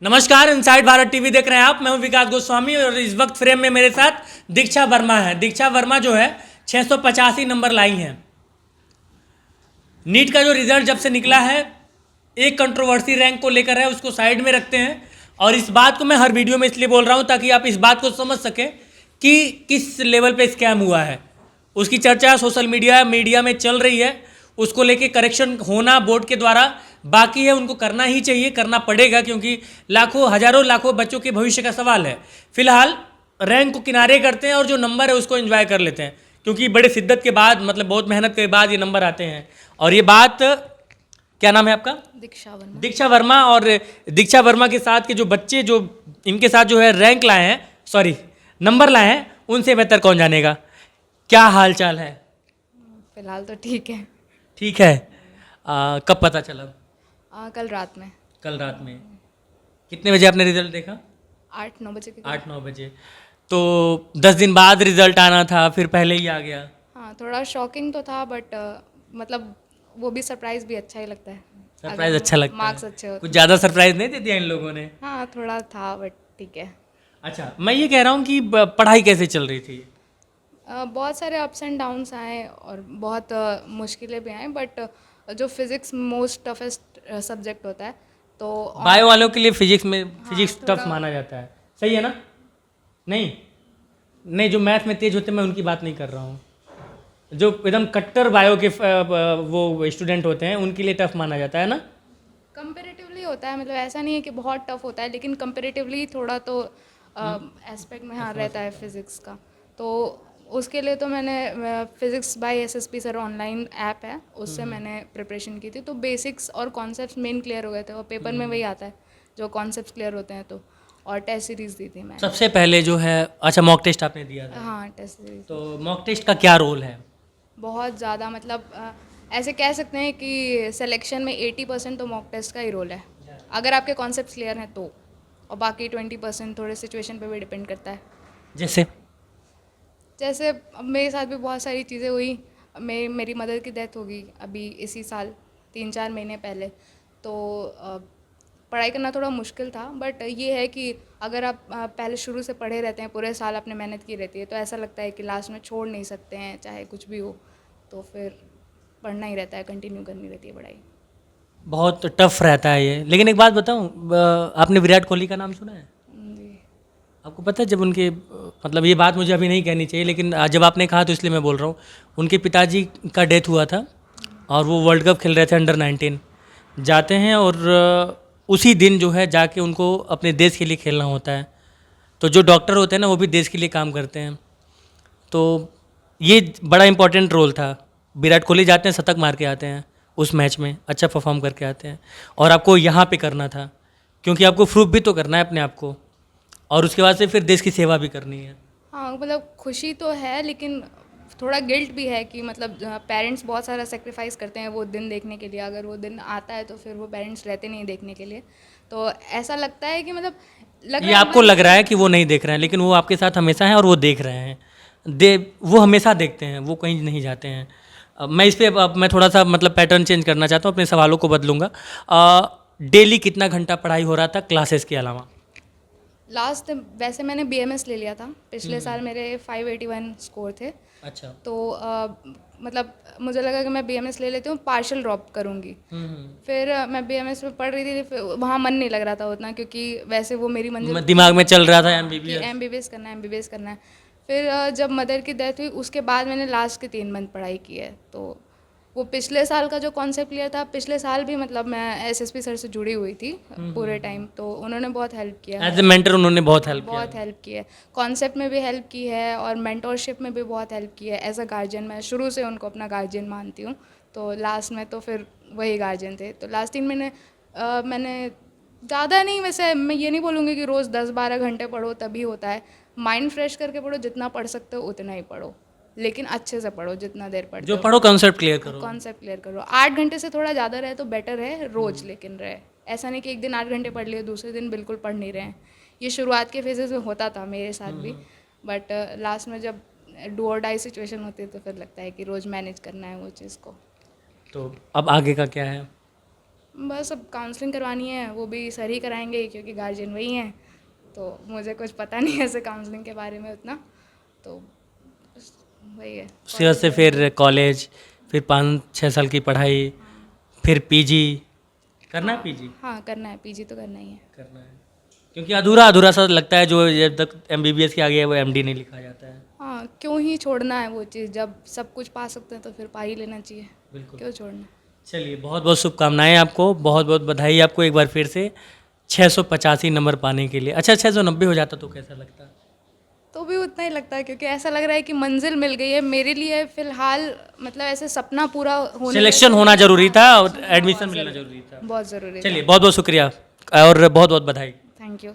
नमस्कार, inside Bharat TV देख रहे हैं आप। मैं हूं विकास गोस्वामी और इस वक्त फ्रेम में मेरे साथ दीक्षा वर्मा है। दीक्षा वर्मा जो है 685 नंबर लाई हैं। नीट का जो रिजल्ट जब से निकला है, एक कंट्रोवर्सी रैंक को लेकर है, उसको साइड में रखते हैं। और इस बात को मैं हर वीडियो में इसलिए बोल रहा हूं ताकि आप इस बात को समझ सकें कि किस लेवल पे स्कैम हुआ है। उसकी चर्चा सोशल मीडिया में चल रही है। उसको लेके करेक्शन होना बोर्ड के द्वारा बाकी है, उनको करना ही चाहिए, करना पड़ेगा, क्योंकि लाखों हजारों लाखों बच्चों के भविष्य का सवाल है। फिलहाल रैंक को किनारे करते हैं और जो नंबर है उसको एंजॉय कर लेते हैं, क्योंकि बड़े शिद्दत के बाद, मतलब बहुत मेहनत के बाद ये नंबर आते हैं। और ये बात, क्या नाम है आपका? दीक्षा वर्मा। दीक्षा वर्मा। और दीक्षा वर्मा के साथ के जो बच्चे जो इनके साथ जो है रैंक लाए हैं, सॉरी नंबर लाए हैं, उनसे बेहतर कौन जानेगा। क्या हाल चाल है? फिलहाल तो ठीक है। ठीक है। कब पता चला? कल रात में कल रात में। कितने बजे आपने रिजल्ट देखा? 8-9 बजे के करीब। 8-9 बजे। तो 10 दिन बाद रिजल्ट आना था, फिर पहले ही आ गया। हाँ, थोड़ा शॉकिंग तो था, बट मतलब वो भी सरप्राइज भी अच्छा ही लगता है। सरप्राइज अगर अच्छा लगता मार्क्स है। अच्छे होते। कुछ ज़्यादा सरप्राइज नहीं दे दिया इन लोगों ने? हाँ, थोड़ा था, बट ठीक है। अच्छा, मैं ये कह रहा हूँ कि पढ़ाई कैसे चल रही थी? बहुत सारे अप्स एंड डाउन्स आए और बहुत मुश्किलें भी आए, बट जो फिज़िक्स मोस्ट टफेस्ट सब्जेक्ट होता है, तो बायो वालों के लिए फिजिक्स में फिजिक्स टफ थोड़ा- माना जाता है, सही है ना? नहीं नहीं, जो मैथ में तेज होते हैं मैं उनकी बात नहीं कर रहा हूँ। जो एकदम कट्टर बायो के वो स्टूडेंट होते हैं उनके लिए टफ माना जाता है ना? कंपेरेटिवली होता है, मतलब ऐसा नहीं है कि बहुत टफ होता है, लेकिन कंपेरेटिवली थोड़ा तो एस्पेक्ट में हाँ रहता है फिज़िक्स का। तो उसके लिए तो मैंने physics by SSP sir online app है, उससे मैंने प्रिपरेशन की थी। तो बेसिक्स और कॉन्सेप्ट्स मेन क्लियर हो गए थे, और पेपर में वही आता है जो कॉन्सेप्ट्स क्लियर होते हैं। तो और टेस्ट सीरीज दी थी मैंने। सबसे पहले जो है, अच्छा मॉक टेस्ट आपने दिया था, हाँ, टेस्ट सीरीज तो मॉक टेस्ट का क्या रोल है? बहुत ज़्यादा, मतलब ऐसे कह सकते हैं कि सिलेक्शन में 80% तो मॉक टेस्ट का ही रोल है, अगर आपके कॉन्सेप्ट क्लियर हैं तो। और बाकी 20% थोड़े सिचुएशन पे भी डिपेंड करता है। जैसे जैसे अब मेरे साथ भी बहुत सारी चीज़ें हुई। मेरी मदर की डेथ हो गई अभी इसी साल 3-4 महीने पहले। तो पढ़ाई करना थोड़ा मुश्किल था, बट ये है कि अगर आप पहले शुरू से पढ़े रहते हैं, पूरे साल आपने मेहनत की रहती है, तो ऐसा लगता है कि लास्ट में छोड़ नहीं सकते हैं, चाहे कुछ भी हो। तो फिर पढ़ना ही रहता है, कंटिन्यू करनी रहती है पढ़ाई। बहुत टफ रहता है ये। लेकिन एक बात बताऊं, आपने विराट कोहली का नाम सुना है? जी। आपको पता है जब उनके मतलब ये बात मुझे अभी नहीं कहनी चाहिए, लेकिन जब आपने कहा तो इसलिए मैं बोल रहा हूँ। उनके पिताजी का डेथ हुआ था और वो वर्ल्ड कप खेल रहे थे अंडर 19। जाते हैं और उसी दिन जो है जाके उनको अपने देश के लिए खेलना होता है। तो जो डॉक्टर होते हैं ना, वो भी देश के लिए काम करते हैं। तो ये बड़ा इंपॉर्टेंट रोल था। विराट कोहली जाते हैं, शतक मार के आते हैं उस मैच में, अच्छा परफॉर्म करके आते हैं। और आपको यहाँ पे करना था, क्योंकि आपको प्रूफ भी तो करना है अपने आप को, और उसके बाद से फिर देश की सेवा भी करनी है। हाँ, मतलब खुशी तो है, लेकिन थोड़ा गिल्ट भी है कि मतलब पेरेंट्स बहुत सारा सेक्रीफाइस करते हैं वो दिन देखने के लिए। अगर वो दिन आता है तो फिर वो पेरेंट्स रहते नहीं देखने के लिए। तो ऐसा लगता है कि मतलब ये आपको लग रहा है कि वो नहीं देख रहे हैं, लेकिन वो आपके साथ हमेशा हैं और वो देख रहे हैं। वो हमेशा देखते हैं, वो कहीं नहीं जाते हैं। मैं इस पर अब मैं थोड़ा सा मतलब पैटर्न चेंज करना चाहता हूँ, अपने सवालों को बदलूंगा। डेली कितना घंटा पढ़ाई हो रहा था क्लासेस के अलावा? लास्ट वैसे मैंने बीएमएस ले लिया था पिछले साल, मेरे 581 स्कोर थे। अच्छा। तो मतलब मुझे लगा कि मैं बीएमएस ले लेती हूँ, पार्शियल ड्रॉप करूँगी। फिर मैं बीएमएस में पढ़ रही थी, फिर वहाँ मन नहीं लग रहा था उतना, क्योंकि वैसे वो मेरी मंजिल दिमाग में चल रहा था कि एमबीबीएस। एमबीबीएस करना है, एमबीबीएस करना है। फिर जब मदर की डेथ हुई उसके बाद मैंने लास्ट के 3 मंथ पढ़ाई की है। तो वो पिछले साल का जो कॉन्सेप्ट लिया था, पिछले साल भी मतलब मैं एसएसपी सर से जुड़ी हुई थी पूरे टाइम, तो उन्होंने बहुत हेल्प किया एज है। ए मेंटर उन्होंने बहुत हेल्प किया। बहुत हेल्प की है, कॉन्सेप्ट में भी हेल्प की है और मेंटोरशिप में भी बहुत हेल्प की है। एज अ गार्जियन मैं शुरू से उनको अपना गार्जियन मानती हूँ। तो लास्ट में तो फिर वही गार्जियन थे। तो लास्ट 3 महीने मैंने ज़्यादा नहीं, वैसे मैं ये नहीं बोलूँगी कि रोज़ 10-12 घंटे पढ़ो तभी होता है। माइंड फ्रेश करके पढ़ो, जितना पढ़ सकते हो उतना ही पढ़ो, लेकिन अच्छे से पढ़ो, जितना देर पढ़ते जो हो। पढ़ो कॉन्सेप्ट क्लियर करो। कॉन्सेप्ट क्लियर करो। 8 घंटे से थोड़ा ज़्यादा रहे तो बेटर है रोज़, लेकिन रहे ऐसा नहीं कि एक दिन 8 घंटे पढ़ लिए दूसरे दिन बिल्कुल पढ़ नहीं रहे हैं। ये शुरुआत के फेजेस में होता था मेरे साथ भी, बट लास्ट में जब डू और डाई सिचुएशन होती है तो फिर लगता है कि रोज़ मैनेज करना है वो चीज़ को। तो अब आगे का क्या है? बस अब काउंसलिंग करवानी है, वो भी सर ही कराएंगे क्योंकि गार्जियन वही हैं, तो मुझे कुछ पता नहीं है ऐसे काउंसलिंग के बारे में उतना, तो बस वही है। उसके बाद से फिर कॉलेज, फिर 5-6 साल की पढ़ाई, फिर पीजी करना है। पीजी हाँ करना है, पीजी तो करना ही है। करना है, क्योंकि अधूरा अधूरा सा लगता है, जो जब तक एमबीबीएस के आगे है वो एमडी नहीं लिखा जाता है। हाँ, क्यों ही छोड़ना है वो चीज़, जब सब कुछ पा सकते हैं तो फिर पा ही लेना चाहिए, बिल्कुल। क्यों छोड़ना। चलिए, बहुत बहुत शुभकामनाएं आपको, बहुत बहुत बधाई आपको एक बार फिर से 685 नंबर पाने के लिए। अच्छा, 690 हो जाता तो कैसा लगता? तो भी उतना ही लगता है, क्योंकि ऐसा लग रहा है कि मंजिल मिल गई है मेरे लिए फ़िलहाल, मतलब ऐसे सपना पूरा होने सिलेक्शन होना जरूरी था और एडमिशन मिलना जरूरी था। बहुत ज़रूरी है। चलिए, बहुत बहुत शुक्रिया और बहुत बहुत बधाई। Thank you.